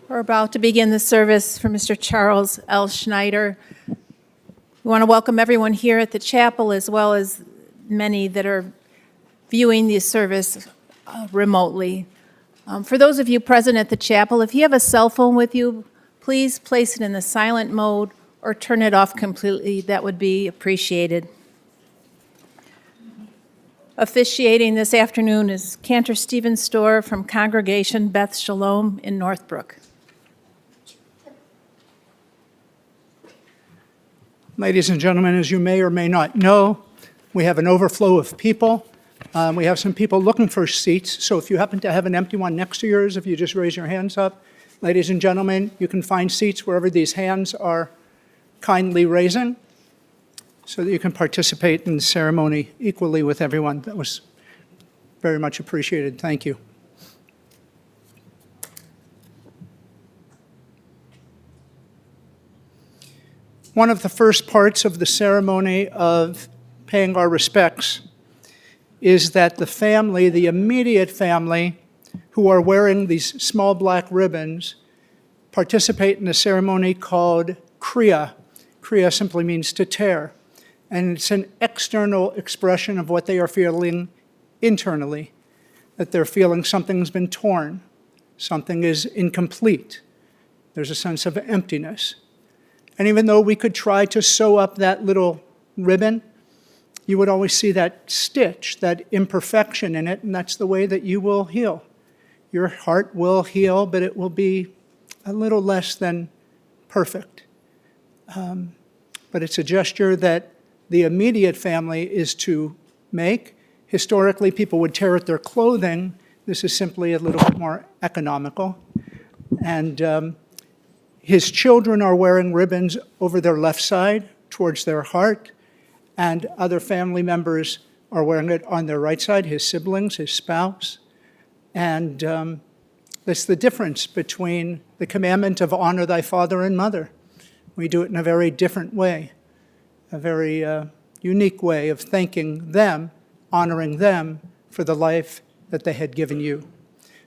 We're about to begin the service for Mr. Charles L. Schneider. We want to welcome everyone here at the chapel as well as many that are viewing the service remotely. For those of you present at the chapel, if you have a cell phone with you, please place it in the silent mode or turn it off completely. That would be appreciated. Officiating this afternoon is Cantor Stephen Storr from Congregation Beth Shalom in Northbrook. Ladies and gentlemen, as you may or may not know, we have an overflow of people. We have some people looking for seats, so if you happen to have an empty one next to yours, if you just raise your hands up. Ladies and gentlemen, you can find seats wherever these hands are kindly raising so that you can participate in the ceremony equally with everyone. That was very much appreciated. Thank you. One of the first parts of the ceremony of paying our respects is that the family, the immediate family, who are wearing these small black ribbons, participate in a ceremony called Kriya. Kriya simply means to tear, and it's an external expression of what they are feeling internally, that they're feeling something's been torn, something is incomplete, there's a sense of emptiness. And even though we could try to sew up that little ribbon, you would always see that stitch, that imperfection in it, and that's the way that you will heal. Your heart will heal, but it will be a little less than perfect. But it's a gesture that the immediate family is to make. Historically, people would tear at their clothing. This is simply a little bit more economical. And his children are wearing ribbons over their left side towards their heart, and other family members are wearing it on their right side, his siblings, his spouse. And that's the difference between the commandment of honor thy father and mother. We do it in a very different way, a very unique way of thanking them, honoring them for the life that they had given you.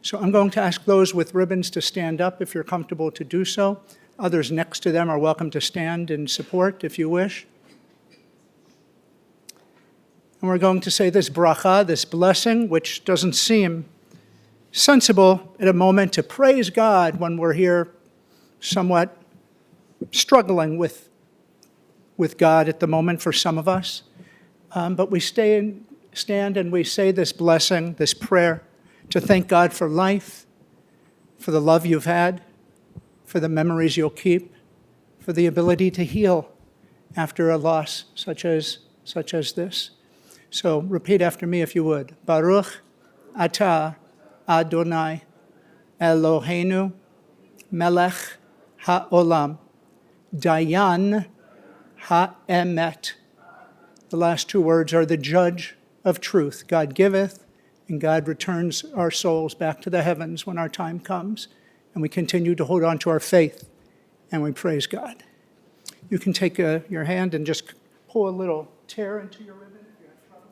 So I'm going to ask those with ribbons to stand up if you're comfortable to do so. Others next to them are welcome to stand in support if you wish. And we're going to say this bracha, this blessing, which doesn't seem sensible at a moment to praise God when we're here somewhat struggling with God at the moment for some of us. But we stand and we say this blessing, this prayer, to thank God for life, for the love you've had, for the memories you'll keep, for the ability to heal after a loss such as this. So repeat after me if you would. Baruch atah Adonai Eloheinu melech ha'olam dayan ha'emet. The last two words are the judge of truth. God giveth, and God returns our souls back to the heavens when our time comes. And we continue to hold on to our faith, and we praise God. You can take your hand and just pull a little tear into your ribbon. If you have trouble.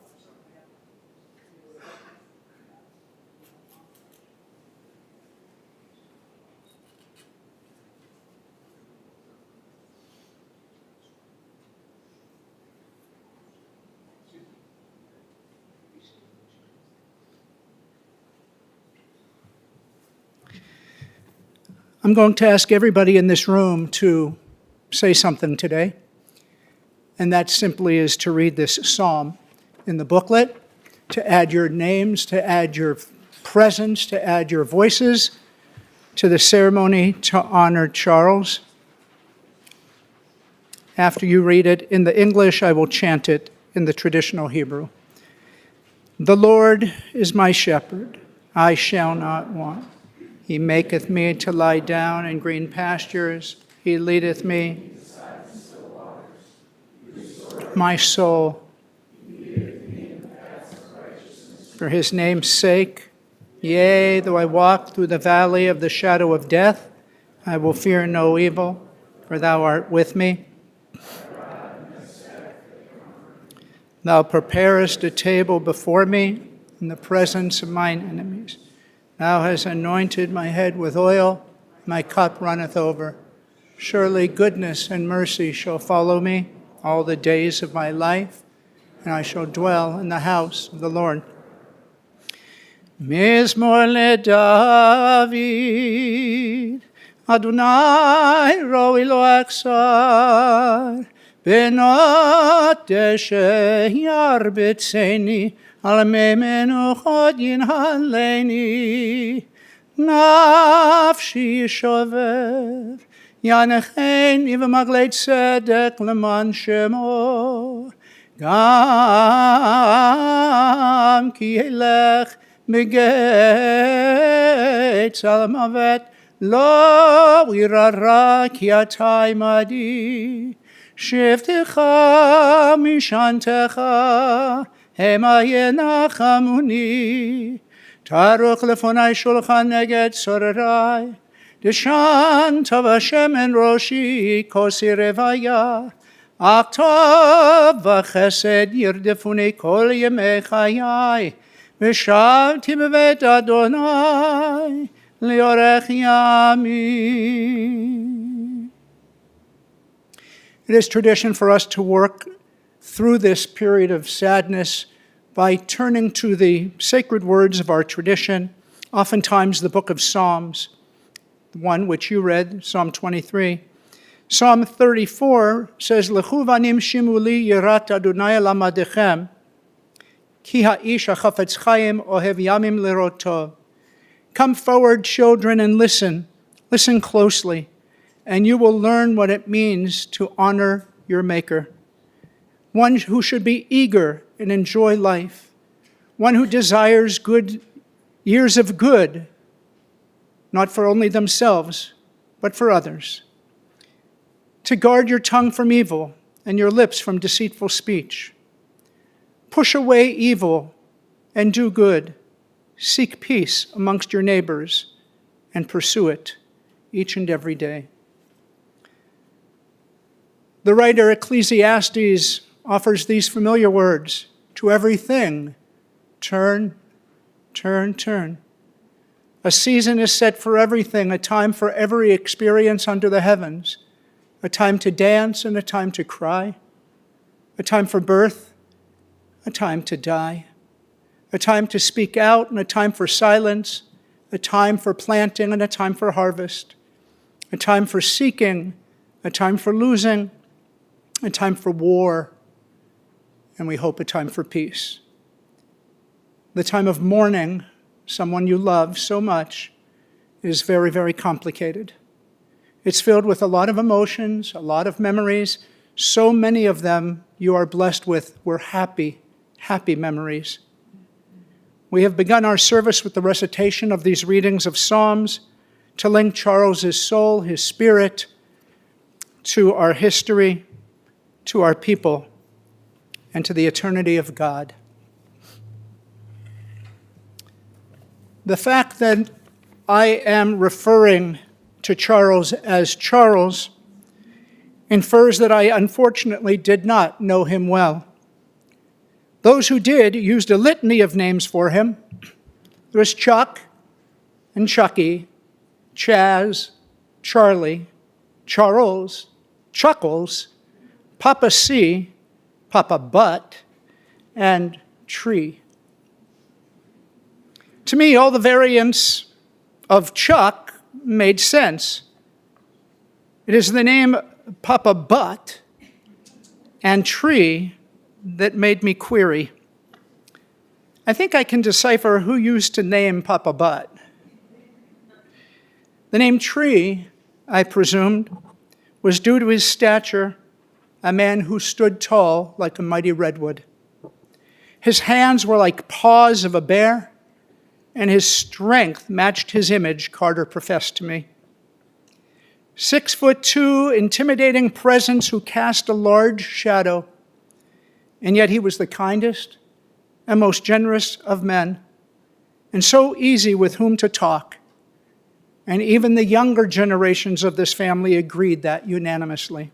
I'm going to ask everybody in this room to say something today, and that simply is to read this psalm in the booklet, to add your names, to add your presence, to add your voices to the ceremony to honor Charles. After you read it in the English, I will chant it in the traditional Hebrew. The Lord is my shepherd, I shall not want. He maketh me to lie down in green pastures. He leadeth me. My soul. For his name's sake, yea, though I walk through the valley of the shadow of death, I will fear no evil, for thou art with me. Thou preparest a table before me in the presence of mine enemies. Thou hast anointed my head with oil, my cup runneth over. Surely goodness and mercy shall follow me all the days of my life, and I shall dwell in the house of the Lord. Mizmor leDavid, Adonai roi lo aksar, benot deshe yarbitzeni, al me menuchot yinhaleni, nafshi shover, yanecheni v'maglei tzedek leman shemo, gam ki elech מגץ על המוות לא ירא כי אתה עמדי שבטך משענתך המה ינחמוני תערוך לפני שולחן נגד צוררי דשנת ושמן ראשי כוסי רוויה אך טוב וחסד ירדפוני כל ימי חיי ושבתי בבית אדוני לאורך ימים. It is tradition for us to work through this period of sadness by turning to the sacred words of our tradition, oftentimes the book of Psalms, the one which you read, Psalm 23. Psalm 34 says, Lechu vanim shimu li yirat Adonai lamadechem, Ki ha'ish hachafetz chaim ohev yamim lirot tov. Come forward, children, and listen. Listen closely, and you will learn what it means to honor your Maker. One who should be eager and enjoy life. One who desires good years of good, not for only themselves, but for others. To guard your tongue from evil and your lips from deceitful speech. Push away evil and do good. Seek peace amongst your neighbors and pursue it each and every day. The writer Ecclesiastes offers these familiar words, to everything, turn, turn, turn. A season is set for everything, a time for every experience under the heavens, a time to dance and a time to cry, a time for birth, a time to die, a time to speak out and a time for silence, a time for planting and a time for harvest, a time for seeking, a time for losing, a time for war, and we hope a time for peace. The time of mourning someone you love so much is very, very complicated. It's filled with a lot of emotions, a lot of memories. So many of them you are blessed with were happy memories. We have begun our service with the recitation of these readings of Psalms to link Charles's soul, his spirit, to our history, to our people, and to the eternity of God. The fact that I am referring to Charles as Charles infers that I unfortunately did not know him well. Those who did used a litany of names for him. There was Chuck and Chucky, Chaz, Charlie, Charles, Chuckles, Papa C, Papa Butt, and Tree. To me, all the variants of Chuck made sense. It is the name Papa Butt and Tree that made me query. I think I can decipher who used to name Papa Butt. The name Tree, I presumed, was due to his stature, a man who stood tall like a mighty redwood. His hands were like paws of a bear, and his strength matched his image, Carter professed to me. 6'2", intimidating presence who cast a large shadow, and yet he was the kindest and most generous of men, and so easy with whom to talk. And even the younger generations of this family agreed that unanimously.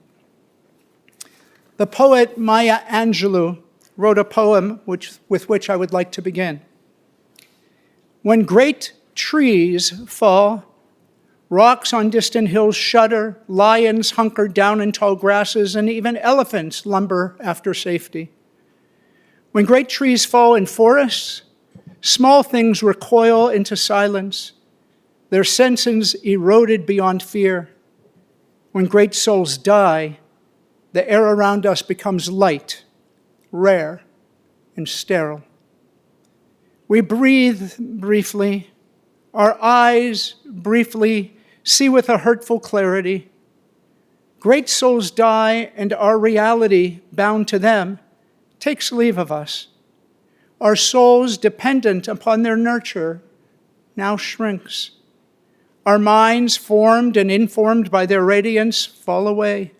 The poet Maya Angelou wrote a poem with which I would like to begin. When great trees fall, Rocks on distant hills shudder, lions hunker down in tall grasses, and even elephants lumber after safety. When great trees fall in forests, small things recoil into silence, their senses eroded beyond fear. When great souls die, the air around us becomes light, rare, and sterile. We breathe briefly, our eyes briefly see with a hurtful clarity. Great souls die, and our reality, bound to them, takes leave of us. Our souls, dependent upon their nurture, now shrinks. Our minds, formed and informed by their radiance, fall away.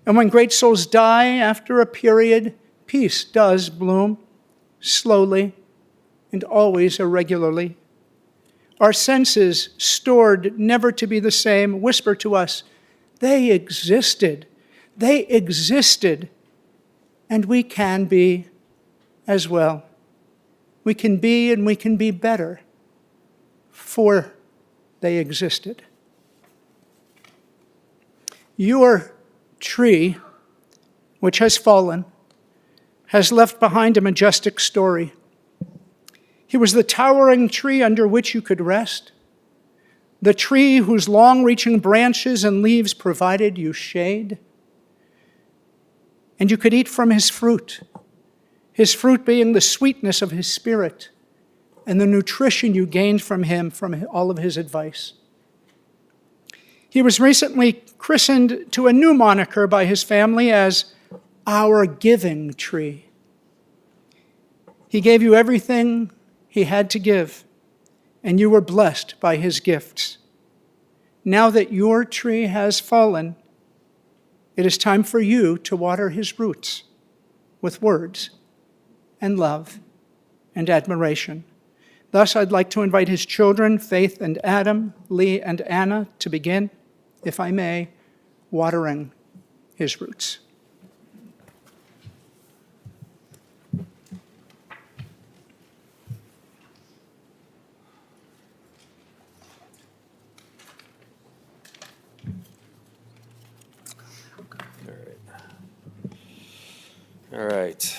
And when great souls die, after a period, peace does bloom, slowly and always irregularly. Our senses, stored never to be the same, whisper to us, they existed, and we can be as well. We can be and we can be better, for they existed. Your tree, which has fallen, has left behind a majestic story. He was the towering tree under which you could rest, the tree whose long-reaching branches and leaves provided you shade. And you could eat from his fruit being the sweetness of his spirit and the nutrition you gained from him from all of his advice. He was recently christened to a new moniker by his family as our giving tree. He gave you everything he had to give, and you were blessed by his gifts. Now that your tree has fallen, it is time for you to water his roots with words and love and admiration. Thus, I'd like to invite his children, Faith and Adam, Lee and Anna, to begin, if I may, watering his roots. All right.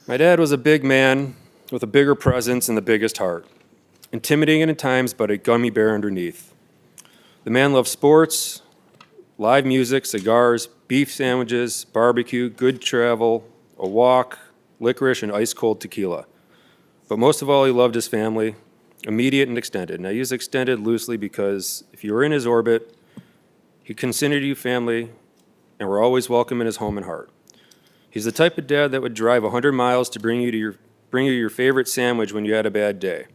My dad was a big man with a bigger presence and the biggest heart. Intimidating at times, but a gummy bear underneath. The man loved sports, live music, cigars, beef sandwiches, barbecue, good travel, a walk, licorice, and ice-cold tequila. But most of all, he loved his family, immediate and extended. And I use extended loosely because if you were in his orbit, he considered you family and were always welcome in his home and heart. He's the type of dad that would drive 100 miles to bring you your favorite sandwich when you had a bad day.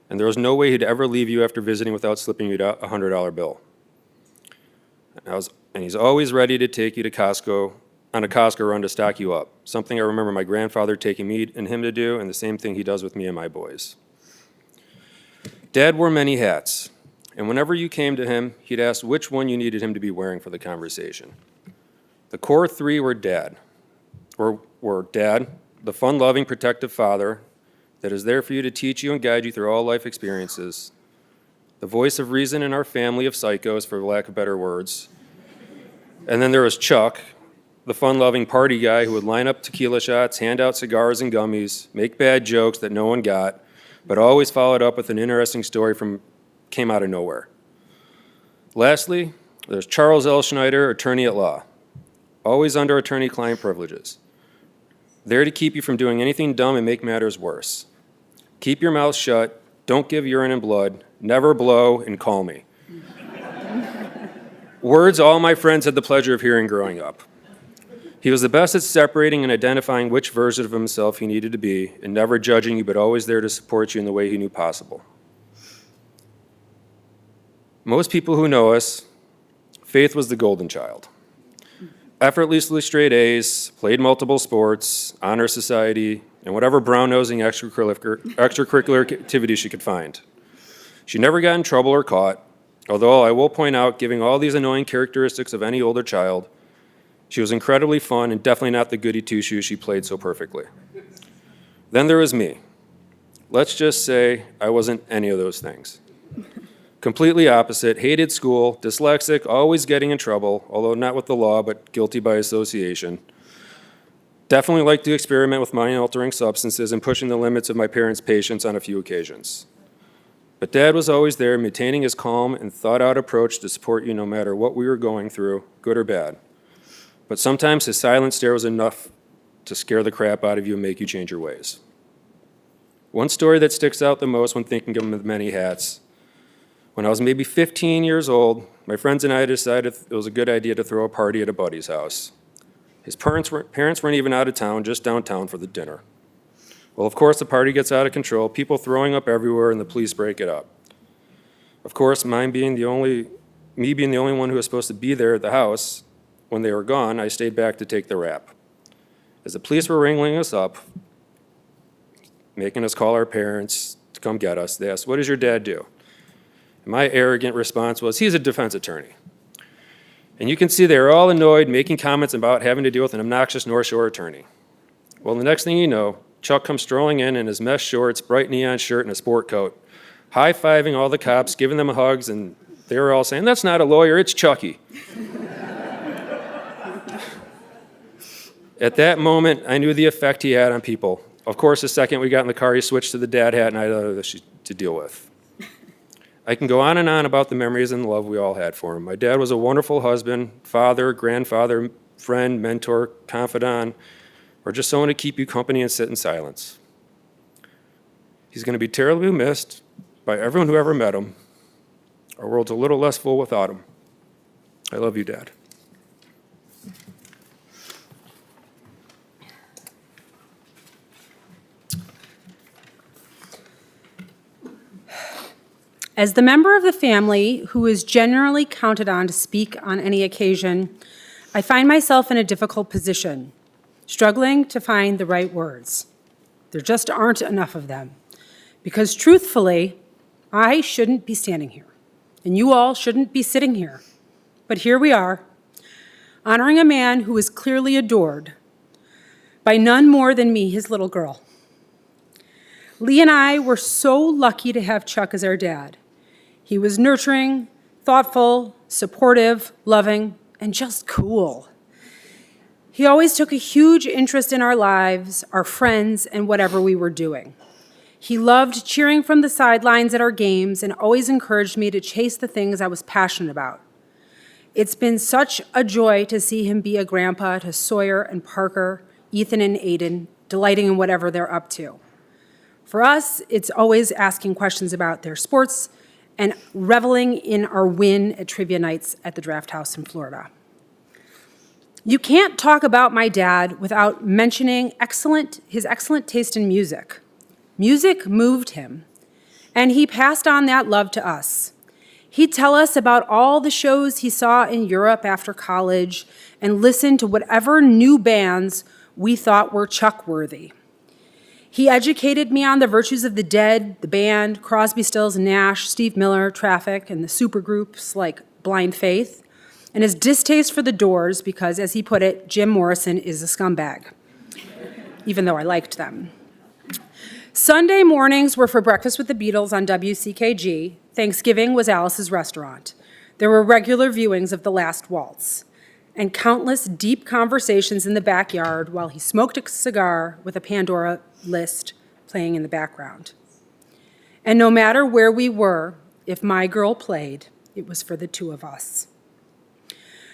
And there was no way he'd ever leave you after visiting without slipping you a $100 bill. And he's always ready to take you to Costco on a Costco run to stock you up, something I remember my grandfather taking me and him to do, and the same thing he does with me and my boys. Dad wore many hats, and whenever you came to him, he'd ask which one you needed him to be wearing for the conversation. The core three were Dad, the fun-loving, protective father that is there for you to teach you and guide you through all life experiences, the voice of reason in our family of psychos, for lack of better words. And then there was Chuck, the fun-loving party guy who would line up tequila shots, hand out cigars and gummies, make bad jokes that no one got, but always followed up with an interesting story came out of nowhere. Lastly, there's Charles L. Schneider, attorney at law, always under attorney-client privileges, there to keep you from doing anything dumb and make matters worse. Keep your mouth shut, don't give urine and blood, never blow, and call me. Words all my friends had the pleasure of hearing growing up. He was the best at separating and identifying which version of himself he needed to be, and never judging you, but always there to support you in the way he knew possible. Most people who know us, Faith was the golden child. Effortlessly straight A's, played multiple sports, honor society, and whatever brown-nosing extracurricular activities she could find. She never got in trouble or caught, although I will point out, giving all these annoying characteristics of any older child, she was incredibly fun and definitely not the goody two-shoes she played so perfectly. Then there was me. Let's just say I wasn't any of those things. Completely opposite, hated school, dyslexic, always getting in trouble, although not with the law, but guilty by association. Definitely liked to experiment with mind-altering substances and pushing the limits of my parents' patience on a few occasions. But Dad was always there, maintaining his calm and thought-out approach to support you no matter what we were going through, good or bad. But sometimes his silent stare was enough to scare the crap out of you and make you change your ways. One story that sticks out the most when thinking of him with many hats. When I was maybe 15 years old, my friends and I decided it was a good idea to throw a party at a buddy's house. His parents weren't even out of town, just downtown for the dinner. Well, of course, the party gets out of control, people throwing up everywhere, and the police break it up. Of course, me being the only one who was supposed to be there at the house, when they were gone, I stayed back to take the rap. As the police were wrangling us up, making us call our parents to come get us, they asked, "What does your dad do?" And my arrogant response was, "He's a defense attorney." And you can see they were all annoyed, making comments about having to deal with an obnoxious North Shore attorney. Well, the next thing you know, Chuck comes strolling in his mesh shorts, bright neon shirt, and a sport coat, high-fiving all the cops, giving them hugs, and they were all saying, "That's not a lawyer, it's Chucky." At that moment, I knew the effect he had on people. Of course, the second we got in the car, he switched to the dad hat, and I had other issues to deal with. I can go on and on about the memories and love we all had for him. My dad was a wonderful husband, father, grandfather, friend, mentor, confidant, or just someone to keep you company and sit in silence. He's going to be terribly missed by everyone who ever met him. Our world's a little less full without him. I love you, Dad. As the member of the family who is generally counted on to speak on any occasion, I find myself in a difficult position, struggling to find the right words. There just aren't enough of them. Because truthfully, I shouldn't be standing here, and you all shouldn't be sitting here. But here we are, honoring a man who is clearly adored by none more than me, his little girl. Lee and I were so lucky to have Chuck as our dad. He was nurturing, thoughtful, supportive, loving, and just cool. He always took a huge interest in our lives, our friends, and whatever we were doing. He loved cheering from the sidelines at our games and always encouraged me to chase the things I was passionate about. It's been such a joy to see him be a grandpa to Sawyer and Parker, Ethan and Aiden, delighting in whatever they're up to. For us, it's always asking questions about their sports and reveling in our win at trivia nights at the Draft House in Florida. You can't talk about my dad without mentioning his excellent taste in music. Music moved him, and he passed on that love to us. He'd tell us about all the shows he saw in Europe after college and listen to whatever new bands we thought were Chuck-worthy. He educated me on the virtues of the Dead, the band, Crosby, Stills, Nash, Steve Miller, Traffic, and the supergroups like Blind Faith, and his distaste for the Doors because, as he put it, Jim Morrison is a scumbag, even though I liked them. Sunday mornings were for Breakfast with the Beatles on WCKG. Thanksgiving was Alice's Restaurant. There were regular viewings of The Last Waltz and countless deep conversations in the backyard while he smoked a cigar with a Pandora list playing in the background. And no matter where we were, if my girl played, it was for the two of us.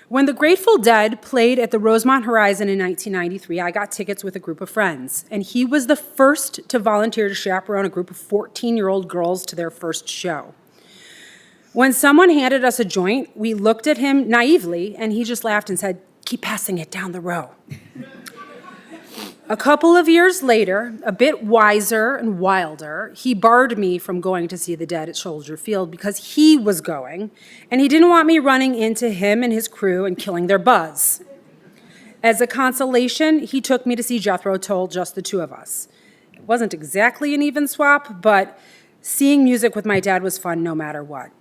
When the Grateful Dead played at the Rosemont Horizon in 1993, I got tickets with a group of friends, and he was the first to volunteer to chaperone a group of 14-year-old girls to their first show. When someone handed us a joint, we looked at him naively, and he just laughed and said, "Keep passing it down the row." A couple of years later, a bit wiser and wilder, he barred me from going to see the Dead at Soldier Field because he was going, and he didn't want me running into him and his crew and killing their buzz. As a consolation, he took me to see Jethro Tull, just the two of us. It wasn't exactly an even swap, but seeing music with my dad was fun no matter what.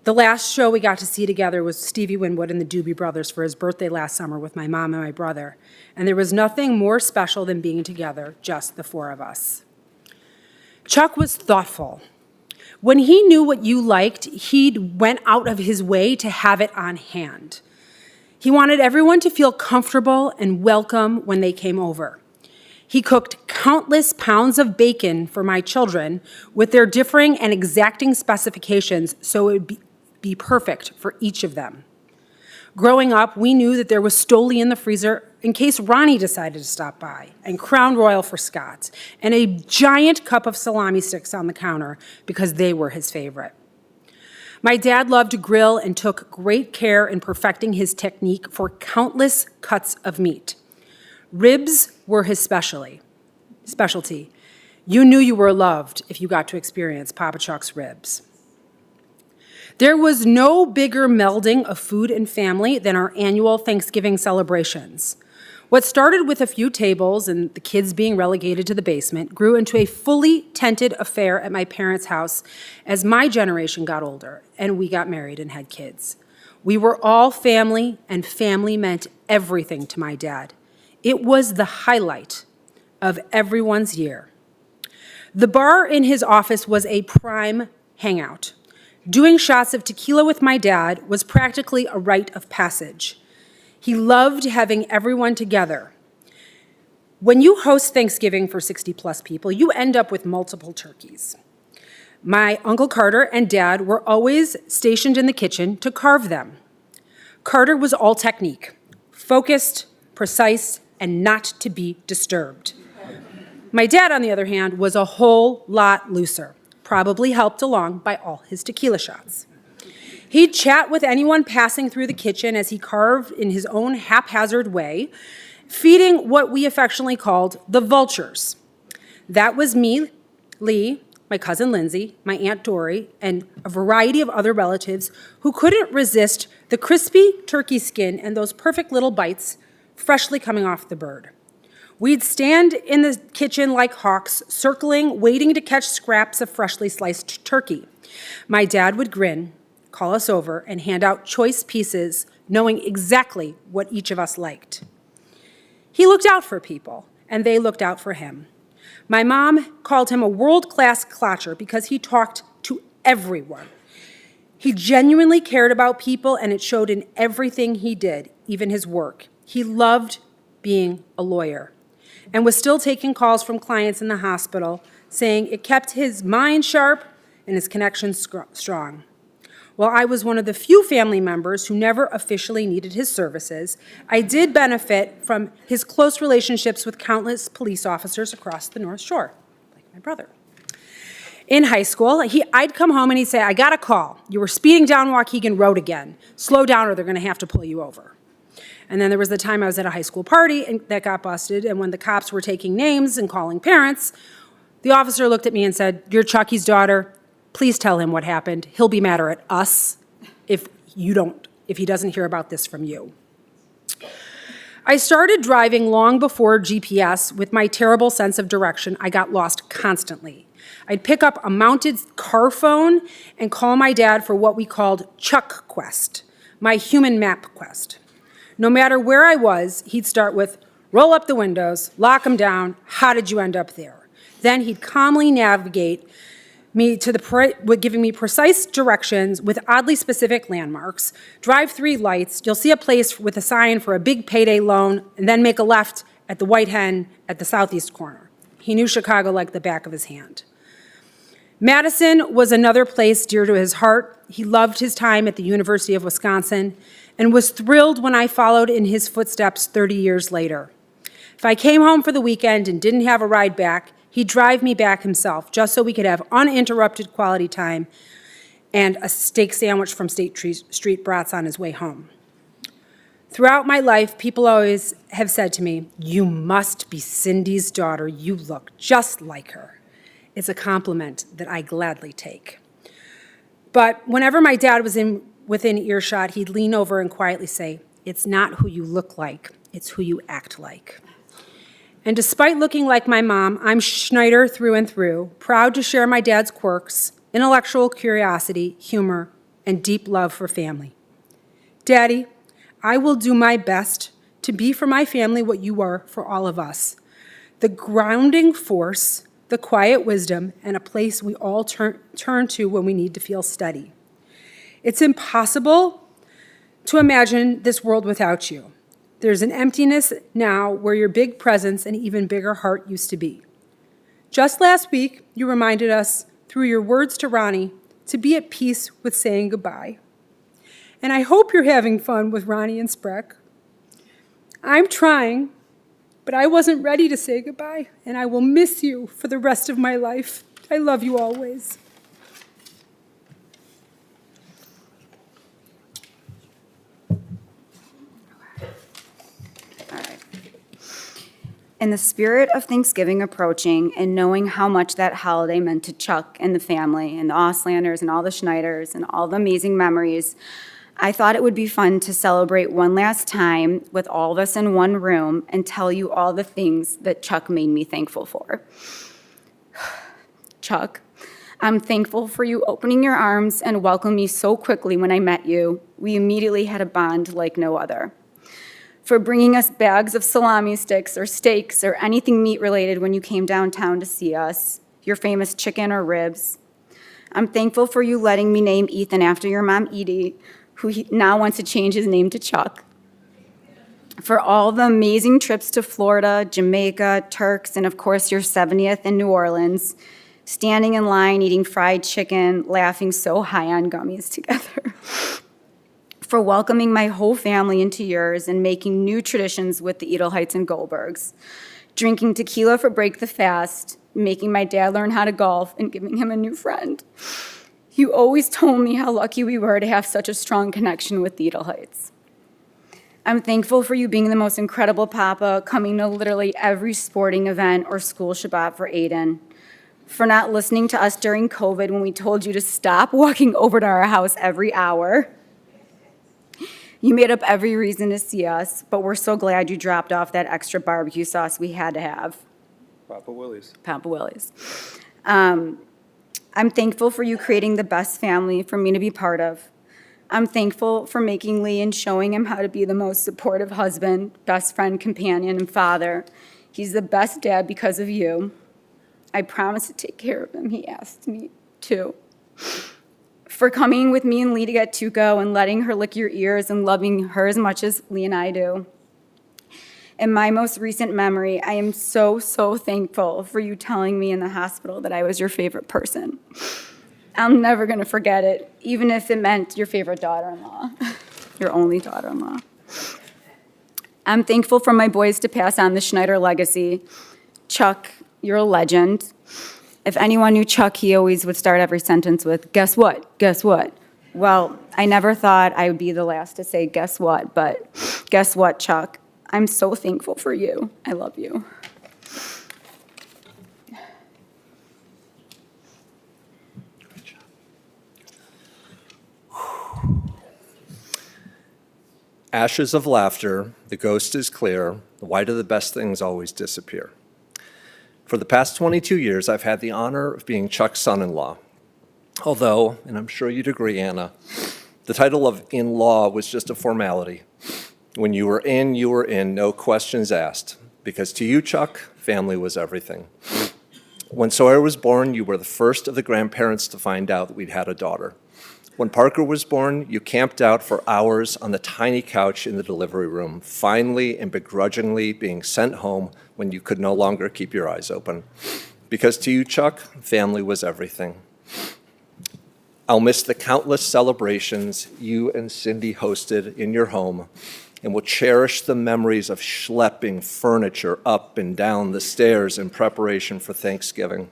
The last show we got to see together was Stevie Winwood and the Doobie Brothers for his birthday last summer with my mom and my brother, and there was nothing more special than being together, just the four of us. Chuck was thoughtful. When he knew what you liked, he went out of his way to have it on hand. He wanted everyone to feel comfortable and welcome when they came over. He cooked countless pounds of bacon for my children with their differing and exacting specifications so it would be perfect for each of them. Growing up, we knew that there was Stoli in the freezer in case Ronnie decided to stop by, and Crown Royal for Scott, and a giant cup of salami sticks on the counter because they were his favorite. My dad loved to grill and took great care in perfecting his technique for countless cuts of meat. Ribs were his specialty. You knew you were loved if you got to experience Papa Chuck's ribs. There was no bigger melding of food and family than our annual Thanksgiving celebrations. What started with a few tables and the kids being relegated to the basement grew into a fully tented affair at my parents' house as my generation got older and we got married and had kids. We were all family, and family meant everything to my dad. It was the highlight of everyone's year. The bar in his office was a prime hangout. Doing shots of tequila with my dad was practically a rite of passage. He loved having everyone together. When you host Thanksgiving for 60-plus people, you end up with multiple turkeys. My Uncle Carter and Dad were always stationed in the kitchen to carve them. Carter was all technique, focused, precise, and not to be disturbed. My dad, on the other hand, was a whole lot looser, probably helped along by all his tequila shots. He'd chat with anyone passing through the kitchen as he carved in his own haphazard way, feeding what we affectionately called the vultures. That was me, Lee, my cousin Lindsay, my Aunt Dory, and a variety of other relatives who couldn't resist the crispy turkey skin and those perfect little bites freshly coming off the bird. We'd stand in the kitchen like hawks, circling, waiting to catch scraps of freshly sliced turkey. My dad would grin, call us over, and hand out choice pieces, knowing exactly what each of us liked. He looked out for people, and they looked out for him. My mom called him a world-class clotcher because he talked to everyone. He genuinely cared about people, and it showed in everything he did, even his work. He loved being a lawyer and was still taking calls from clients in the hospital, saying it kept his mind sharp and his connections strong. While I was one of the few family members who never officially needed his services, I did benefit from his close relationships with countless police officers across the North Shore, like my brother. In high school, I'd come home and he'd say, "I got a call. You were speeding down Waukegan Road again. Slow down or they're going to have to pull you over." And then there was the time I was at a high school party and that got busted, and when the cops were taking names and calling parents, the officer looked at me and said, "You're Chucky's daughter. Please tell him what happened. He'll be madder at us if he doesn't hear about this from you." I started driving long before GPS. With my terrible sense of direction, I got lost constantly. I'd pick up a mounted car phone and call my dad for what we called Chuck Quest, my human map quest. No matter where I was, he'd start with, "Roll up the windows, lock them down, how did you end up there?" Then he'd calmly navigate me giving me precise directions with oddly specific landmarks. Drive 3 lights, you'll see a place with a sign for a big payday loan, and then make a left at the White Hen at the southeast corner. He knew Chicago like the back of his hand. Madison was another place dear to his heart. He loved his time at the University of Wisconsin and was thrilled when I followed in his footsteps 30 years later. If I came home for the weekend and didn't have a ride back, he'd drive me back himself just so we could have uninterrupted quality time and a steak sandwich from State Street Brats on his way home. Throughout my life, people always have said to me, "You must be Cindy's daughter. You look just like her." It's a compliment that I gladly take. But whenever my dad was within earshot, he'd lean over and quietly say, "It's not who you look like, it's who you act like." And despite looking like my mom, I'm Schneider through and through, proud to share my dad's quirks, intellectual curiosity, humor, and deep love for family. Daddy, I will do my best to be for my family what you are for all of us. The grounding force the quiet wisdom, and a place we all turn to when we need to feel steady. It's impossible to imagine this world without you. There's an emptiness now where your big presence and even bigger heart used to be. Just last week, you reminded us through your words to Ronnie to be at peace with saying goodbye. And I hope you're having fun with Ronnie and Spreck. I'm trying, but I wasn't ready to say goodbye, and I will miss you for the rest of my life. I love you always. In the spirit of Thanksgiving approaching and knowing how much that holiday meant to Chuck and the family and the Ostlanders and all the Schneiders and all the amazing memories, I thought it would be fun to celebrate one last time with all of us in one room and tell you all the things that Chuck made me thankful for. Chuck, I'm thankful for you opening your arms and welcoming me so quickly when I met you. We immediately had a bond like no other. For bringing us bags of salami sticks or steaks or anything meat-related when you came downtown to see us, your famous chicken or ribs. I'm thankful for you letting me name Ethan after your mom, Edie, who now wants to change his name to Chuck. For all the amazing trips to Florida, Jamaica, Turks, and of course your 70th in New Orleans, standing in line, eating fried chicken, laughing so high on gummies together. For welcoming my whole family into yours and making new traditions with the Edelheights and Goldbergs, drinking tequila for break the fast, making my dad learn how to golf, and giving him a new friend. You always told me how lucky we were to have such a strong connection with the Edelheights. I'm thankful for you being the most incredible papa, coming to literally every sporting event or school Shabbat for Aiden, for not listening to us during COVID when we told you to stop walking over to our house every hour. You made up every reason to see us, but we're so glad you dropped off that extra barbecue sauce we had to have. Papa Willie's. Papa Willie's. I'm thankful for you creating the best family for me to be part of. I'm thankful for making Lee and showing him how to be the most supportive husband, best friend, companion, and father. He's the best dad because of you. I promise to take care of him. He asked me to. For coming with me and Lee to get Tuco and letting her lick your ears and loving her as much as Lee and I do. In my most recent memory, I am so, so thankful for you telling me in the hospital that I was your favorite person. I'm never going to forget it, even if it meant your favorite daughter-in-law, your only daughter-in-law. I'm thankful for my boys to pass on the Schneider legacy. Chuck, you're a legend. If anyone knew Chuck, he always would start every sentence with, "Guess what? Guess what?" Well, I never thought I would be the last to say guess what, but guess what, Chuck? I'm so thankful for you. I love you. Ashes of laughter, the ghost is clear, why do the best things always disappear? For the past 22 years, I've had the honor of being Chuck's son-in-law. Although, and I'm sure you'd agree, Anna, the title of in-law was just a formality. When you were in, no questions asked. Because to you, Chuck, family was everything. When Sawyer was born, you were the first of the grandparents to find out that we'd had a daughter. When Parker was born, you camped out for hours on the tiny couch in the delivery room, finally and begrudgingly being sent home when you could no longer keep your eyes open. Because to you, Chuck, family was everything. I'll miss the countless celebrations you and Cindy hosted in your home, and will cherish the memories of schlepping furniture up and down the stairs in preparation for Thanksgiving.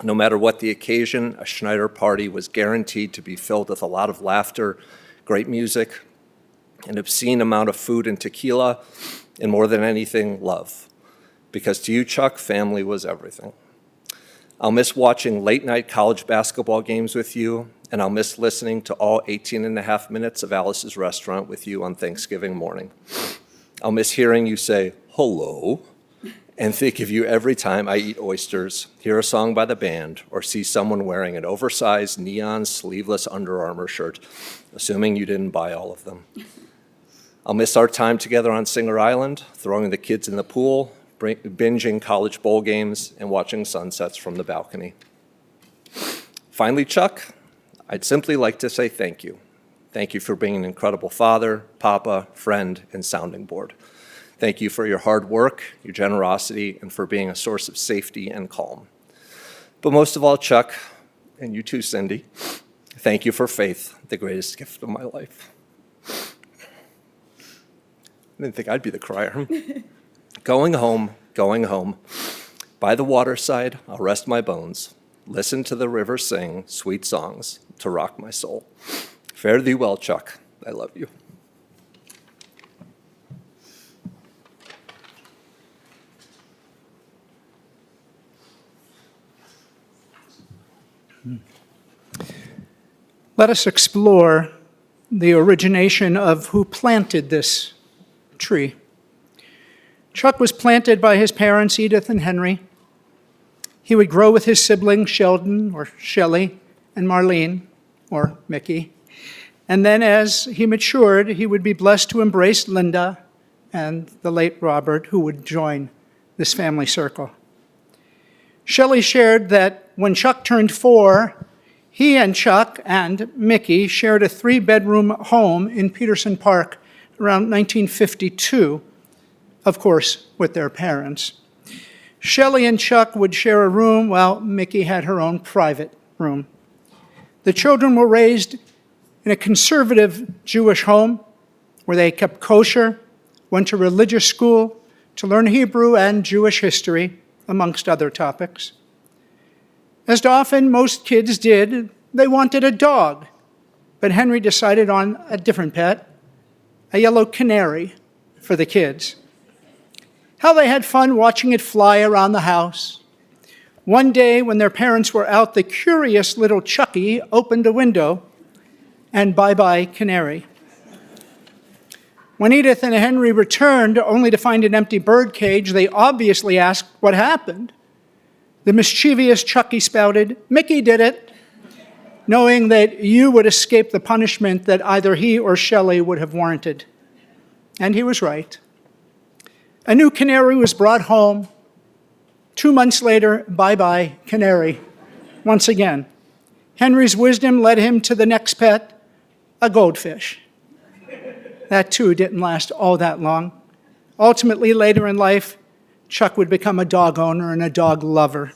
No matter what the occasion, a Schneider party was guaranteed to be filled with a lot of laughter, great music, an obscene amount of food and tequila, and more than anything, love. Because to you, Chuck, family was everything. I'll miss watching late-night college basketball games with you, and I'll miss listening to all 18 and a half minutes of Alice's Restaurant with you on Thanksgiving morning. I'll miss hearing you say, hello, and think of you every time I eat oysters, hear a song by the band, or see someone wearing an oversized neon sleeveless Under Armour shirt, assuming you didn't buy all of them. I'll miss our time together on Singer Island, throwing the kids in the pool, binging college bowl games, and watching sunsets from the balcony. Finally, Chuck, I'd simply like to say thank you. Thank you for being an incredible father, papa, friend, and sounding board. Thank you for your hard work, your generosity, and for being a source of safety and calm. But most of all, Chuck, and you too, Cindy, thank you for faith, the greatest gift of my life. I didn't think I'd be the crier. Going home, by the waterside, I'll rest my bones, listen to the river sing sweet songs to rock my soul. Fare thee well, Chuck. I love you. Let us explore the origination of who planted this tree. Chuck was planted by his parents, Edith and Henry. He would grow with his siblings, Sheldon, or Shelley, and Marlene, or Mickey. And then as he matured, he would be blessed to embrace Linda and the late Robert, who would join this family circle. Shelley shared that when Chuck turned 4, he and Chuck and Mickey shared a 3-bedroom home in Peterson Park around 1952, of course, with their parents. Shelley and Chuck would share a room while Mickey had her own private room. The children were raised in a conservative Jewish home where they kept kosher, went to religious school to learn Hebrew and Jewish history, amongst other topics. As often most kids did, they wanted a dog, but Henry decided on a different pet, a yellow canary for the kids. How they had fun watching it fly around the house. One day when their parents were out, the curious little Chucky opened a window, and bye-bye canary. When Edith and Henry returned, only to find an empty bird cage, they obviously asked what happened. The mischievous Chucky spouted, "Mickey did it," knowing that you would escape the punishment that either he or Shelley would have warranted. And he was right. A new canary was brought home. 2 months later, bye-bye canary, once again. Henry's wisdom led him to the next pet, a goldfish. That too didn't last all that long. Ultimately, later in life, Chuck would become a dog owner and a dog lover.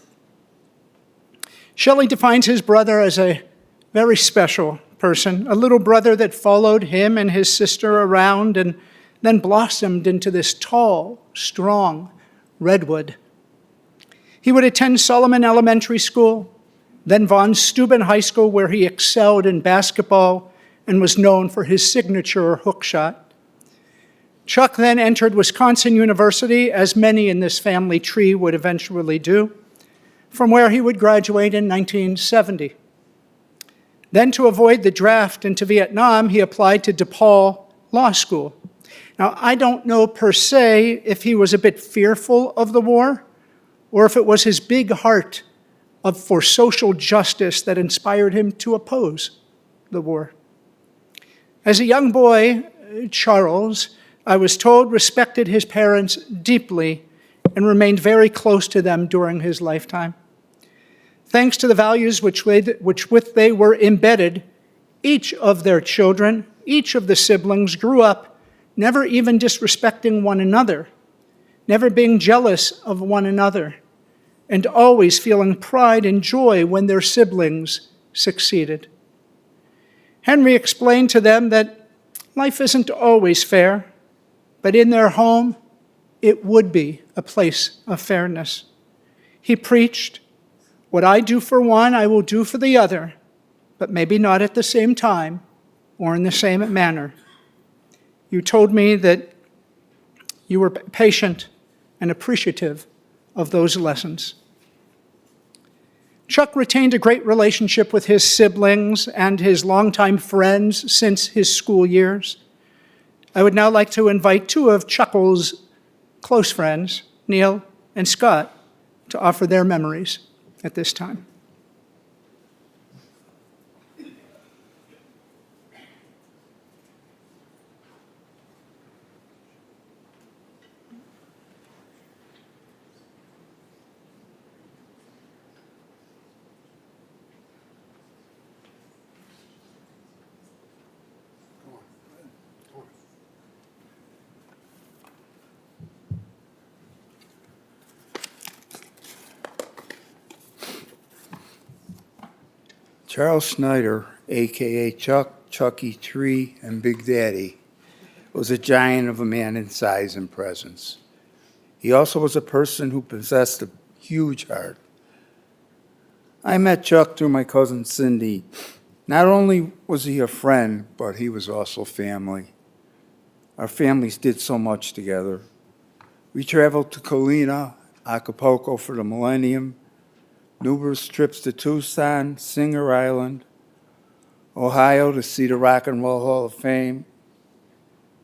Shelley defines his brother as a very special person, a little brother that followed him and his sister around and then blossomed into this tall, strong redwood. He would attend Solomon Elementary School, then Von Steuben High School, where he excelled in basketball and was known for his signature hook shot. Chuck then entered Wisconsin University, as many in this family tree would eventually do, from where he would graduate in 1970. Then, to avoid the draft into Vietnam, he applied to DePaul Law School. Now, I don't know per se if he was a bit fearful of the war or if it was his big heart for social justice that inspired him to oppose the war. As a young boy, Charles, I was told, respected his parents deeply and remained very close to them during his lifetime. Thanks to the values which with they were embedded, each of their children, each of the siblings grew up never even disrespecting one another, never being jealous of one another, and always feeling pride and joy when their siblings succeeded. Henry explained to them that life isn't always fair, but in their home, it would be a place of fairness. He preached, "What I do for one, I will do for the other, but maybe not at the same time or in the same manner." You told me that you were patient and appreciative of those lessons. Chuck retained a great relationship with his siblings and his longtime friends since his school years. I would now like to invite two of Chuckle's close friends, Neil and Scott, to offer their memories at this time. Charles Schneider, AKA Chuck, Chucky Tree, and Big Daddy, was a giant of a man in size and presence. He also was a person who possessed a huge heart. I met Chuck through my cousin Cindy. Not only was he a friend, but he was also family. Our families did so much together. We traveled to Colina, Acapulco for the Millennium, numerous trips to Tucson, Singer Island, Ohio to see the Rock and Roll Hall of Fame,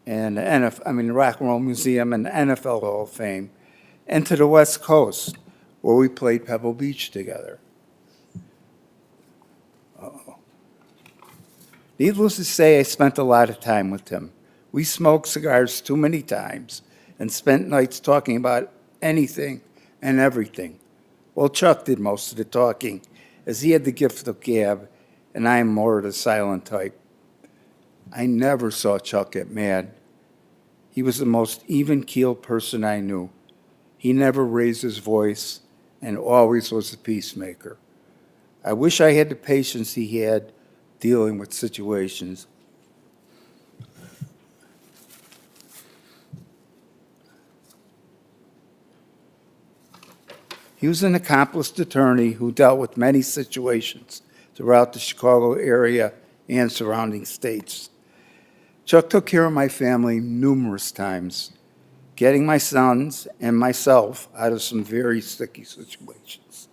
and the Rock and Roll Museum and the NFL Hall of Fame, and to the West Coast, where we played Pebble Beach together. Needless to say, I spent a lot of time with him. We smoked cigars too many times and spent nights talking about anything and everything. Well, Chuck did most of the talking, as he had the gift of gab, and I am more of the silent type. I never saw Chuck get mad. He was the most even-keeled person I knew. He never raised his voice and always was a peacemaker. I wish I had the patience he had dealing with situations. He was an accomplished attorney who dealt with many situations throughout the Chicago area and surrounding states. Chuck took care of my family numerous times, getting my sons and myself out of some very sticky situations.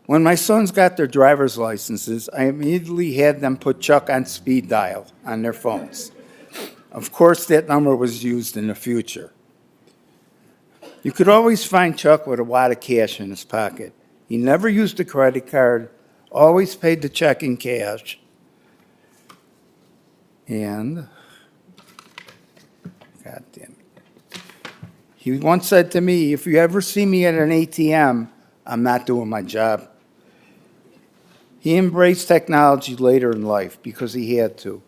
When my sons got their driver's licenses, I immediately had them put Chuck on speed dial on their phones. Of course, that number was used in the future. You could always find Chuck with a wad of cash in his pocket. He never used a credit card, always paid the check in cash. And, God damn it. He once said to me, if you ever see me at an ATM, I'm not doing my job. He embraced technology later in life because he had to.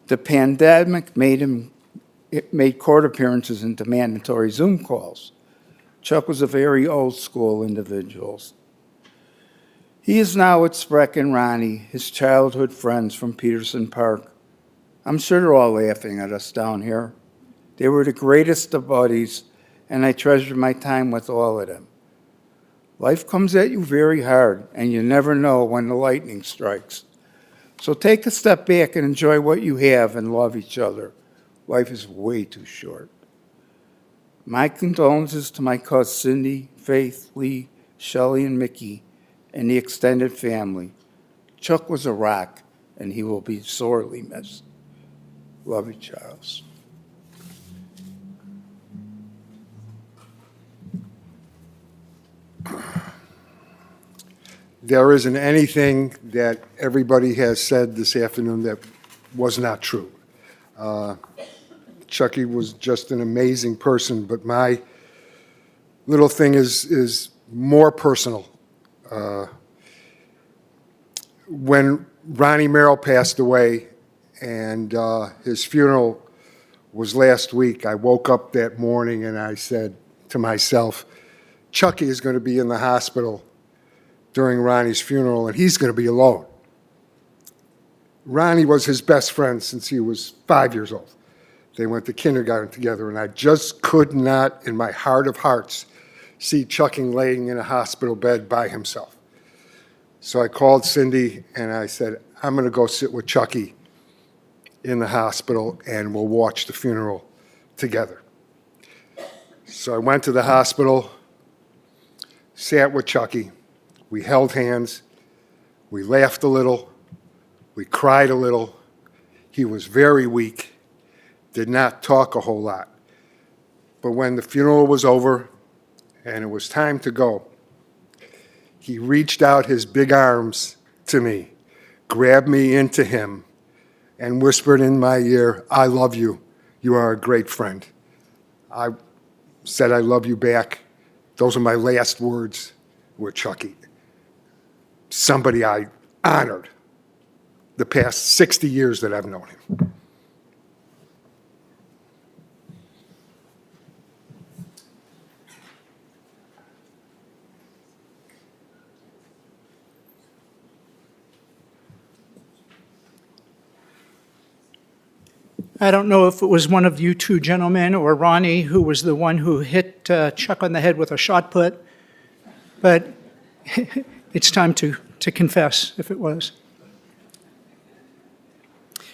The pandemic made court appearances into mandatory Zoom calls. Chuck was a very old school individual. He is now with Spreck and Ronnie, his childhood friends from Peterson Park. I'm sure they're all laughing at us down here. They were the greatest of buddies, and I treasure my time with all of them. Life comes at you very hard, and you never know when the lightning strikes. So take a step back and enjoy what you have and love each other. Life is way too short. My condolences to my cousins Cindy, Faith, Lee, Shelley, and Mickey, and the extended family. Chuck was a rock, and he will be sorely missed. Love you, Charles. There isn't anything that everybody has said this afternoon that was not true. Chucky was just an amazing person, but my little thing is more personal. When Ronnie Merrill passed away and his funeral was last week, I woke up that morning and I said to myself, Chucky is going to be in the hospital during Ronnie's funeral, and he's going to be alone. Ronnie was his best friend since he was 5 years old. They went to kindergarten together, and I just could not, in my heart of hearts, see Chucky laying in a hospital bed by himself. So I called Cindy, and I said, I'm going to go sit with Chucky in the hospital, and we'll watch the funeral together. So I went to the hospital, sat with Chucky. We held hands, we laughed a little, we cried a little. He was very weak, did not talk a whole lot. But when the funeral was over and it was time to go, he reached out his big arms to me, grabbed me into him, and whispered in my ear, I love you. You are a great friend. I said, I love you back. Those are my last words with Chucky. Somebody I honored the past 60 years that I've known him. I don't know if it was one of you two gentlemen or Ronnie who was the one who hit Chuck on the head with a shot put, but it's time to confess if it was.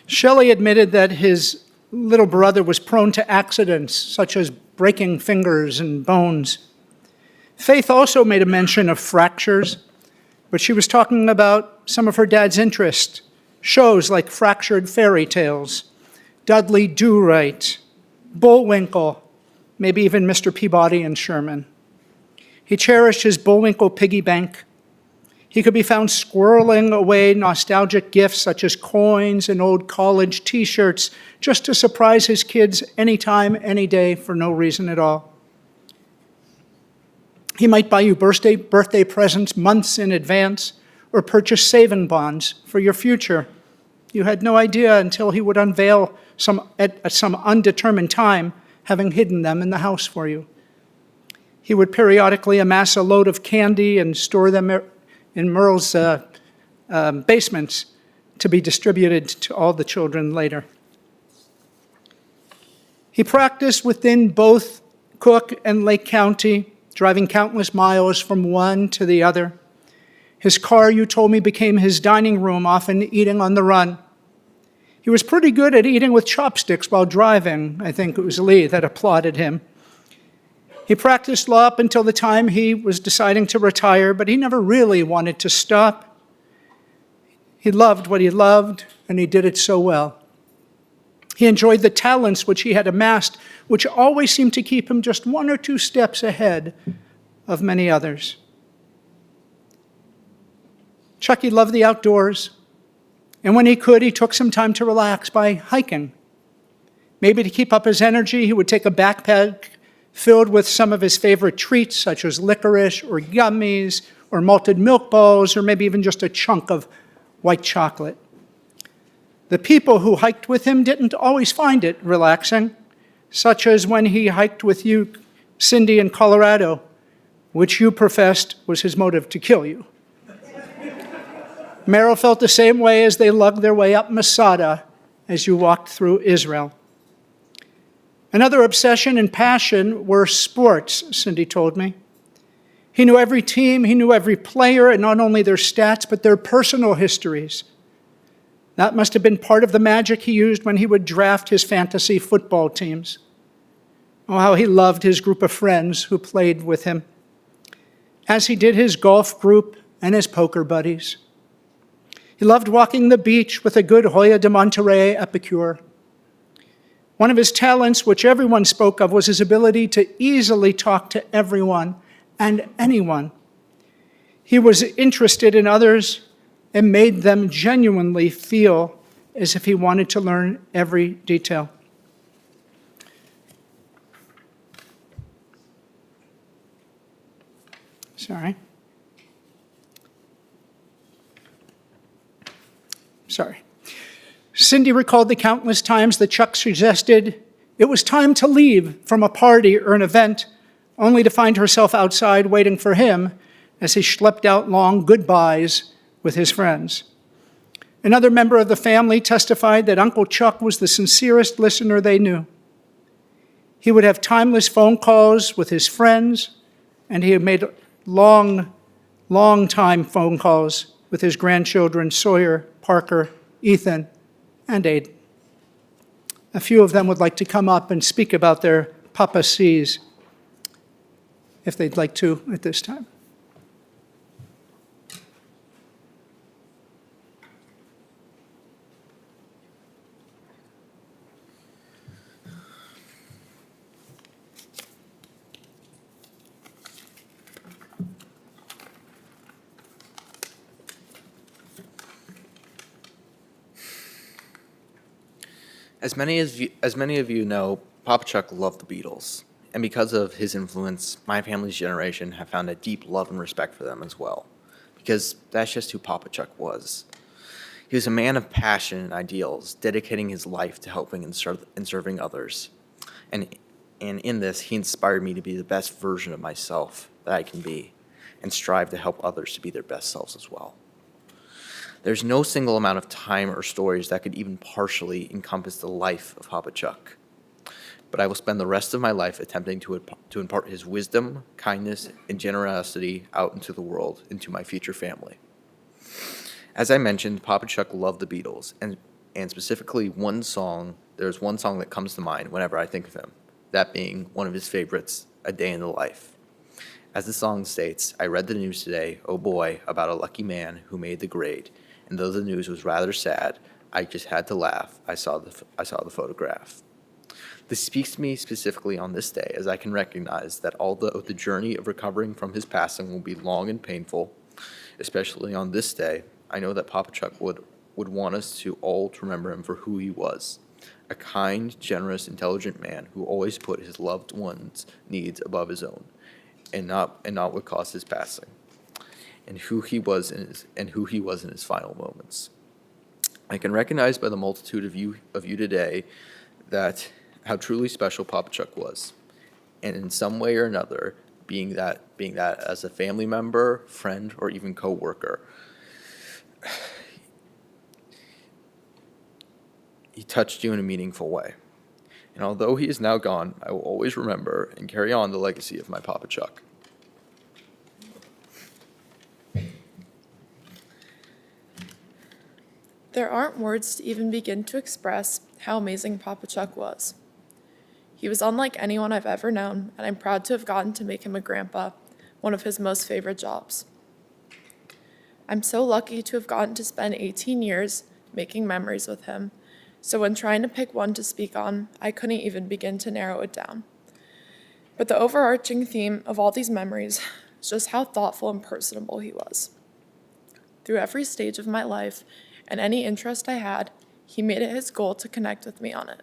Shelley admitted that his little brother was prone to accidents, such as breaking fingers and bones. Faith also made a mention of fractures, but she was talking about some of her dad's interest, shows like Fractured Fairy Tales, Dudley Do-Right, Bullwinkle, maybe even Mr. Peabody and Sherman. He cherished his Bullwinkle piggy bank. He could be found squirreling away nostalgic gifts such as coins and old college T-shirts just to surprise his kids anytime, any day, for no reason at all. He might buy you birthday presents months in advance or purchase saving bonds for your future. You had no idea until he would unveil at some undetermined time, having hidden them in the house for you. He would periodically amass a load of candy and store them in Merle's basements to be distributed to all the children later. He practiced within both Cook and Lake County, driving countless miles from one to the other. His car, you told me, became his dining room, often eating on the run. He was pretty good at eating with chopsticks while driving. I think it was Lee that applauded him. He practiced law up until the time he was deciding to retire, but he never really wanted to stop. He loved what he loved, and he did it so well. He enjoyed the talents which he had amassed, which always seemed to keep him just one or two steps ahead of many others. Chucky loved the outdoors, and when he could, he took some time to relax by hiking. Maybe to keep up his energy, he would take a backpack filled with some of his favorite treats, such as licorice or gummies or malted milk balls, or maybe even just a chunk of white chocolate. The people who hiked with him didn't always find it relaxing, such as when he hiked with you, Cindy, in Colorado, which you professed was his motive to kill you. Merrill felt the same way as they lugged their way up Masada as you walked through Israel. Another obsession and passion were sports, Cindy told me. He knew every team, he knew every player, and not only their stats, but their personal histories. That must have been part of the magic he used when he would draft his fantasy football teams. Oh, how he loved his group of friends who played with him, as he did his golf group and his poker buddies. He loved walking the beach with a good Hoya de Monterrey epicure. One of his talents, which everyone spoke of, was his ability to easily talk to everyone and anyone. He was interested in others and made them genuinely feel as if he wanted to learn every detail. Sorry. Cindy recalled the countless times that Chuck suggested it was time to leave from a party or an event, only to find herself outside waiting for him as he schlepped out long goodbyes with his friends. Another member of the family testified that Uncle Chuck was the sincerest listener they knew. He would have timeless phone calls with his friends, and he had made long time phone calls with his grandchildren, Sawyer, Parker, Ethan, and Aiden. A few of them would like to come up and speak about their Papa C's, if they'd like to at this time. As many of you know, Papa Chuck loved the Beatles, and because of his influence, my family's generation have found a deep love and respect for them as well, because that's just who Papa Chuck was. He was a man of passion and ideals, dedicating his life to helping and serving others. And in this, he inspired me to be the best version of myself that I can be, and strive to help others to be their best selves as well. There's no single amount of time or stories that could even partially encompass the life of Papa Chuck. But I will spend the rest of my life attempting to impart his wisdom, kindness, and generosity out into the world, into my future family. As I mentioned, Papa Chuck loved the Beatles, and specifically there's one song that comes to mind whenever I think of him, that being one of his favorites, A Day in the Life. As the song states, I read the news today, oh boy, about a lucky man who made the grade, and though the news was rather sad, I just had to laugh. I saw the photograph. This speaks to me specifically on this day, as I can recognize that although the journey of recovering from his passing will be long and painful, especially on this day, I know that Papa Chuck would want us to all to remember him for who he was. A kind, generous, intelligent man who always put his loved ones' needs above his own, and not what caused his passing, and who he was in his final moments. I can recognize by the multitude of you today that how truly special Papa Chuck was, and in some way or another, being that as a family member, friend, or even co-worker, he touched you in a meaningful way. And although he is now gone, I will always remember and carry on the legacy of my Papa Chuck. There aren't words to even begin to express how amazing Papa Chuck was. He was unlike anyone I've ever known, and I'm proud to have gotten to make him a grandpa, one of his most favorite jobs. I'm so lucky to have gotten to spend 18 years making memories with him, so when trying to pick one to speak on, I couldn't even begin to narrow it down. But the overarching theme of all these memories is just how thoughtful and personable he was. Through every stage of my life and any interest I had, he made it his goal to connect with me on it.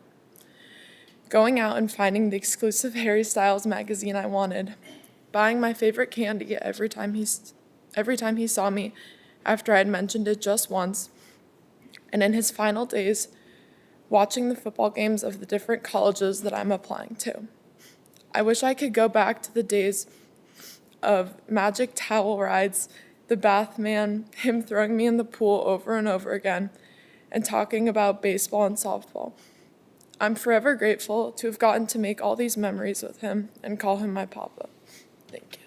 Going out and finding the exclusive Harry Styles magazine I wanted, buying my favorite candy every time he saw me after I had mentioned it just once, and in his final days, watching the football games of the different colleges that I'm applying to. I wish I could go back to the days of magic towel rides, the bath man, him throwing me in the pool over and over again, and talking about baseball and softball. I'm forever grateful to have gotten to make all these memories with him and call him my papa. Thank you.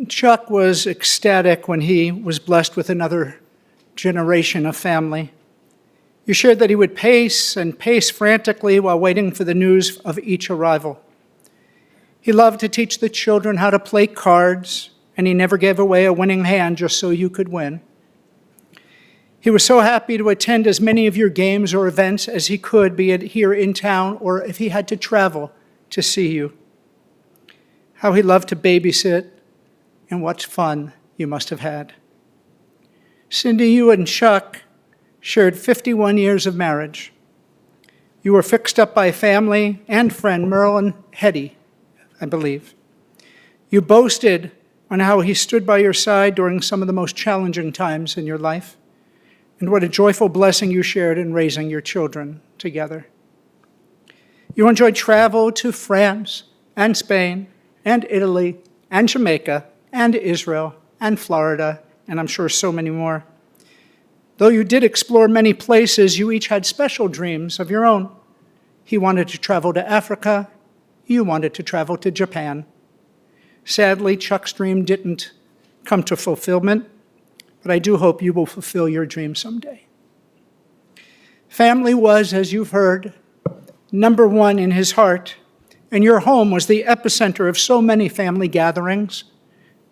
Chuck was ecstatic when he was blessed with another generation of family. You shared that he would pace and pace frantically while waiting for the news of each arrival. He loved to teach the children how to play cards, and he never gave away a winning hand just so you could win. He was so happy to attend as many of your games or events as he could, be it here in town or if he had to travel to see you. How he loved to babysit, and what fun you must have had. Cindy, you and Chuck shared 51 years of marriage. You were fixed up by family and friend Merlin Hetty, I believe. You boasted on how he stood by your side during some of the most challenging times in your life, and what a joyful blessing you shared in raising your children together. You enjoyed travel to France and Spain and Italy and Jamaica and Israel and Florida, and I'm sure so many more. Though you did explore many places, you each had special dreams of your own. He wanted to travel to Africa. You wanted to travel to Japan. Sadly, Chuck's dream didn't come to fulfillment, but I do hope you will fulfill your dream someday. Family was, as you've heard, number one in his heart, and your home was the epicenter of so many family gatherings.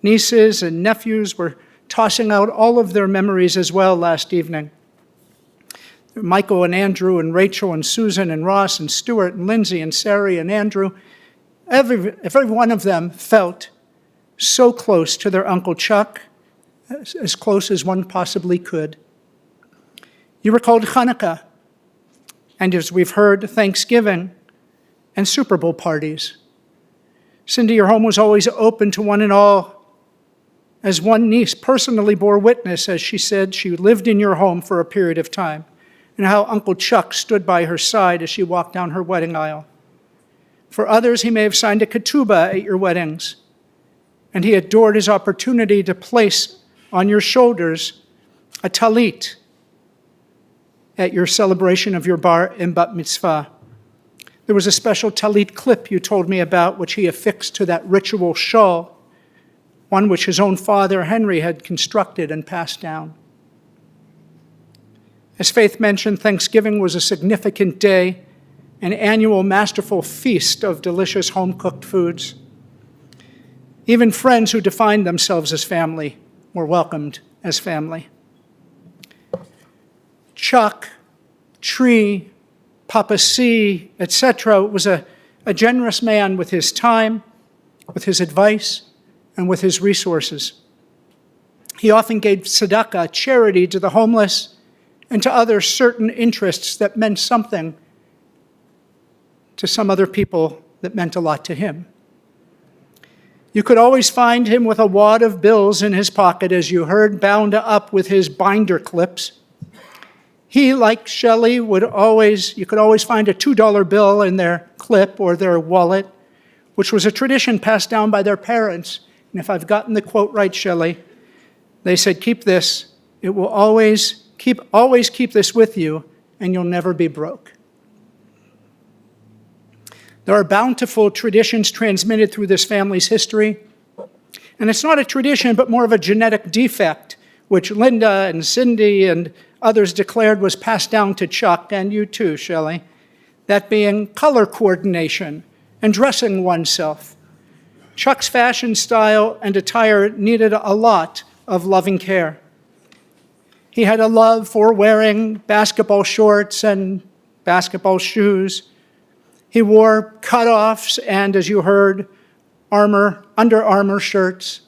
Nieces and nephews were tossing out all of their memories as well last evening. Michael and Andrew and Rachel and Susan and Ross and Stuart and Lindsay and Sari and Andrew, every one of them felt so close to their Uncle Chuck, as close as one possibly could. You recalled Hanukkah, and as we've heard, Thanksgiving, and Super Bowl parties. Cindy, your home was always open to one and all. As one niece personally bore witness, as she said, she lived in your home for a period of time, and how Uncle Chuck stood by her side as she walked down her wedding aisle. For others, he may have signed a ketubah at your weddings, and he adored his opportunity to place on your shoulders a talit at your celebration of your bar and bat mitzvah. There was a special talit clip you told me about, which he affixed to that ritual shawl, one which his own father, Henry, had constructed and passed down. As Faith mentioned, Thanksgiving was a significant day, an annual masterful feast of delicious home-cooked foods. Even friends who defined themselves as family were welcomed as family. Chuck, Tree, Papa C, etc., was a generous man with his time, with his advice, and with his resources. He often gave tzedakah, charity, to the homeless and to other certain interests that meant something to some other people that meant a lot to him. You could always find him with a wad of bills in his pocket, as you heard, bound up with his binder clips. He, like Shelley, you could always find a $2 bill in their clip or their wallet, which was a tradition passed down by their parents. And if I've gotten the quote right, Shelley, they said, keep this. It will always keep this with you, and you'll never be broke. There are bountiful traditions transmitted through this family's history. And it's not a tradition, but more of a genetic defect, which Linda and Cindy and others declared was passed down to Chuck, and you too, Shelley. That being color coordination and dressing oneself. Chuck's fashion style and attire needed a lot of loving care. He had a love for wearing basketball shorts and basketball shoes. He wore cutoffs and, as you heard, Under Armour shirts.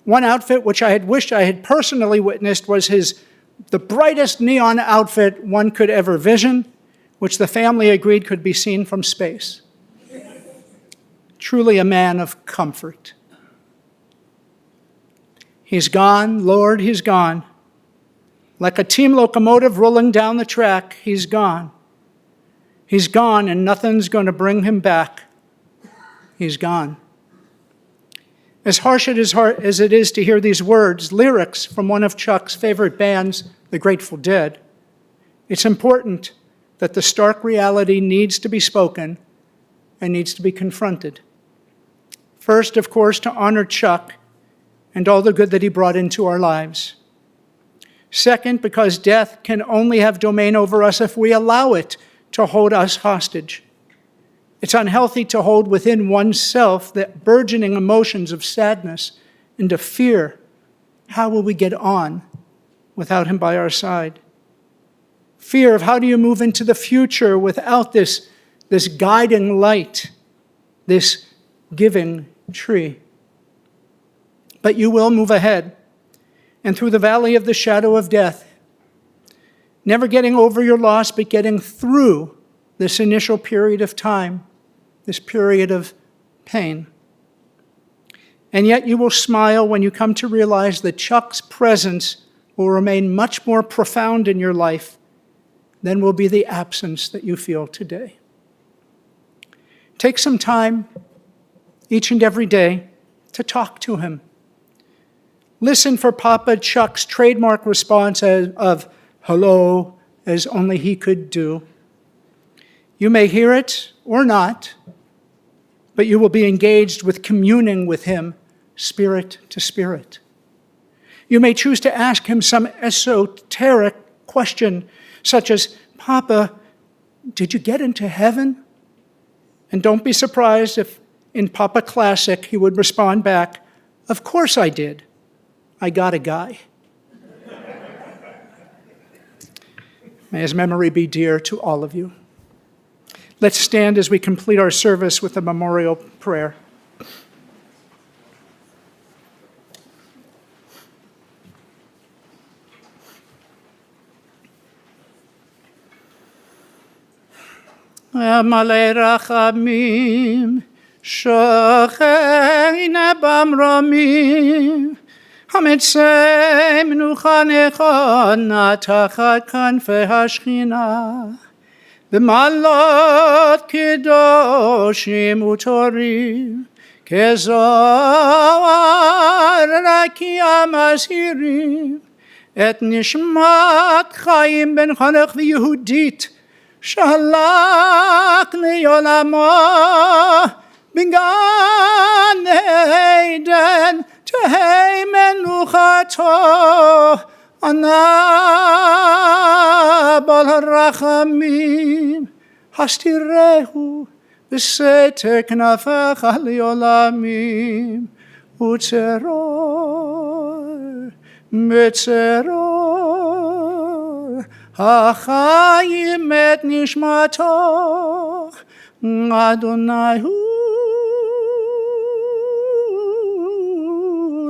One outfit which I had wished I had personally witnessed was the brightest neon outfit one could ever vision, which the family agreed could be seen from space. Truly a man of comfort. He's gone, Lord, he's gone. Like a team locomotive rolling down the track, he's gone. He's gone, and nothing's going to bring him back. He's gone. As harsh as it is to hear these words, lyrics from one of Chuck's favorite bands, the Grateful Dead, it's important that the stark reality needs to be spoken and needs to be confronted. First, of course, to honor Chuck and all the good that he brought into our lives. Second, because death can only have domain over us if we allow it to hold us hostage. It's unhealthy to hold within oneself the burgeoning emotions of sadness and of fear. How will we get on without him by our side? Fear of how do you move into the future without this guiding light, this giving tree. But you will move ahead, and through the valley of the shadow of death, never getting over your loss, but getting through this initial period of time, this period of pain. And yet you will smile when you come to realize that Chuck's presence will remain much more profound in your life than will be the absence that you feel today. Take some time each and every day to talk to him. Listen for Papa Chuck's trademark response of hello, as only he could do. You may hear it or not, but you will be engaged with communing with him, spirit to spirit. You may choose to ask him some esoteric question, such as, Papa, did you get into heaven? And don't be surprised if in Papa Classic he would respond back, of course I did. I got a guy. May his memory be dear to all of you. Let's stand as we complete our service with a memorial prayer. מלא רחמים, שוכן במרומים, המצא מנוחה נכונה תחת כנפי השכינה, במעלות קדושים וטהורים, כזוהר רקיע מזהירים, את נשמת חיים בן חנוך ויהודית, שהלך לעולמו בגן עדן, תהי מנוחתו, ענה בעל הרחמים, הסתירהו בסתר כנפיך לעולמים, וצרור בצרור החיים את נשמתו, אדוני הוא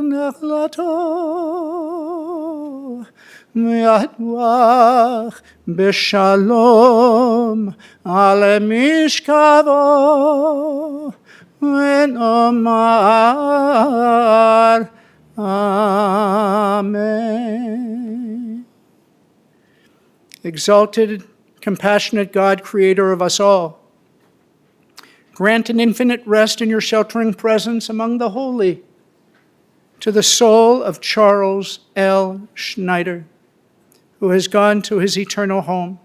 נחלתו, וידוח בשלום על משכבו, ונאמר Amen. Exalted, compassionate God, creator of us all, grant an infinite rest in your sheltering presence among the holy to the soul of Charles L. Schneider, who has gone to his eternal home.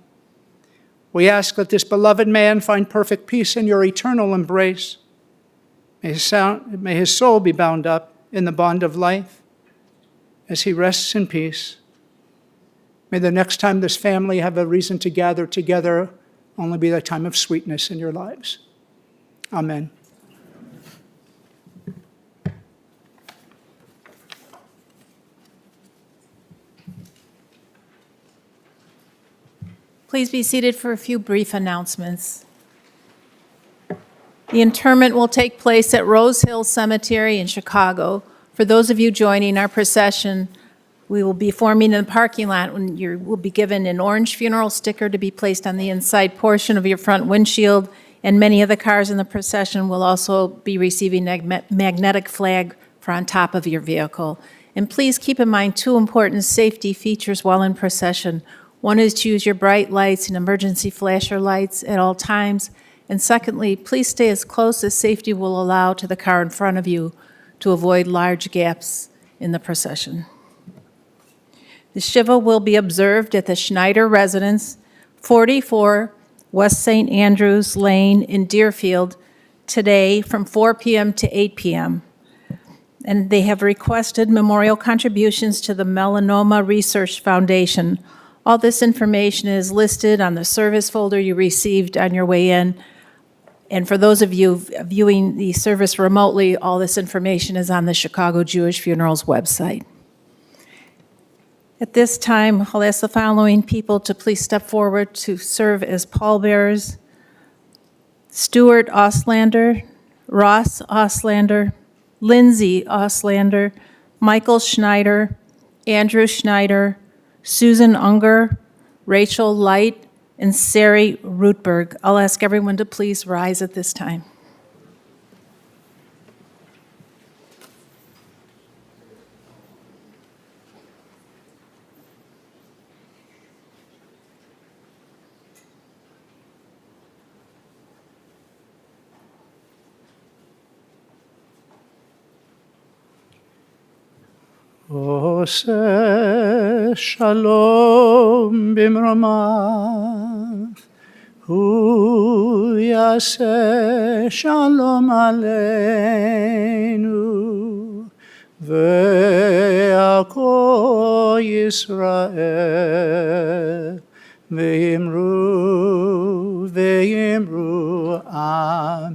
We ask that this beloved man find perfect peace in your eternal embrace. May his soul be bound up in the bond of life as he rests in peace. May the next time this family have a reason to gather together only be a time of sweetness in your lives. Amen. Please be seated for a few brief announcements. The interment will take place at Rose Hill Cemetery in Chicago. For those of you joining our procession, we will be forming in the parking lot when you will be given an orange funeral sticker to be placed on the inside portion of your front windshield, and many of the cars in the procession will also be receiving a magnetic flag for on top of your vehicle. And please keep in mind two important safety features while in procession. One is to use your bright lights and emergency flasher lights at all times. And secondly, please stay as close as safety will allow to the car in front of you to avoid large gaps in the procession. The Shiva will be observed at the Schneider residence, 44 West St. Andrews Lane in Deerfield, today from 4 p.m. to 8 p.m. And they have requested memorial contributions to the Melanoma Research Foundation. All this information is listed on the service folder you received on your way in. And for those of you viewing the service remotely, all this information is on the Chicago Jewish Funerals website. At this time, I'll ask the following people to please step forward to serve as pallbearers: Stuart Auslander, Ross Auslander, Lindsay Auslander, Michael Schneider, Andrew Schneider, Susan Unger, Rachel Light, and Sari Rootberg. I'll ask everyone to please rise at this time. עושה שלום במרומיו, הוא יעשה שלום עלינו, ועכו ישראל, ואמרו אמן.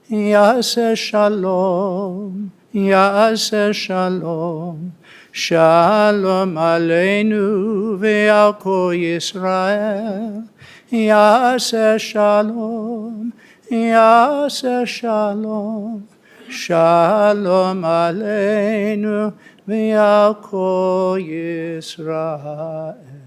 יעשה שלום, יעשה שלום, שלום עלינו ועל כל ישראל. יעשה שלום, יעשה שלום, שלום עלינו ועל כל ישראל.